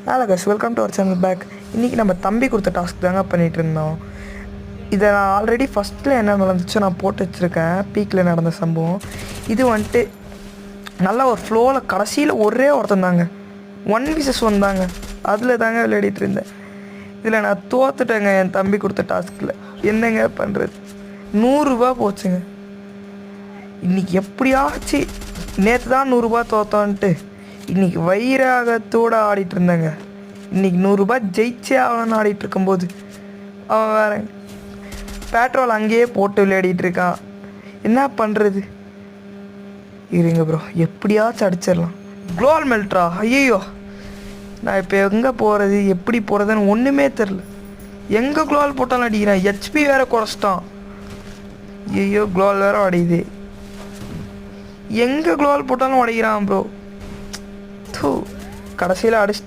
Hello guys, welcome to our channel back. இன்றைக்கி நம்ம தம்பி கொடுத்த டாஸ்க் தாங்க பண்ணிகிட்டு இருந்தோம். இதை நான் ஆல்ரெடி ஃபஸ்ட்டில் என்ன நடந்துச்சோ நான் போட்டு வச்சுருக்கேன். பீக்கில் நடந்த சம்பவம் இது வந்துட்டு நல்லா ஒரு ஃப்ளோவில் கடைசியில் ஒரே ஒருத்தன் தாங்க 1vs1 தாங்க. அதில் தாங்க விளையாடிட்டு இருந்தேன். இதில் நான் தோத்துட்டேங்க என் தம்பி கொடுத்த டாஸ்கில். என்னங்க பண்ணுறது, 100 ரூபா போச்சுங்க. இன்றைக்கி எப்படியாச்சு நேற்று தான் 100 ரூபா தோத்தோன்ட்டு இன்றைக்கி வைராகத்தோடு ஆடிட்டு இருந்தேங்க. இன்றைக்கி 100 ரூபா ஜெயிச்சே ஆகணும்னு ஆடிட்டு இருக்கும்போது அவன் வேற பேட்ரோல் அங்கேயே போட்டு விளையாடிட்டு இருக்கான். என்ன பண்ணுறது, இருங்க ப்ரோ, எப்படியாச்சும் அடிச்சிடலாம். குளோல் மெல்ட்ரா, ஐயோ நான் இப்போ எங்கே போகிறது எப்படி போகிறதுன்னு ஒன்றுமே தெரில. எங்கே குளோல் போட்டாலும் அடிக்கிறேன். ஹெச்பி வேறு குறைச்சிட்டான். ஐயோ குளோல் வேறு அடியுது. எங்கே குளோல் போட்டாலும் உடைக்கிறான் ப்ரோ. கடைசியில் அடிச்சிட்டா.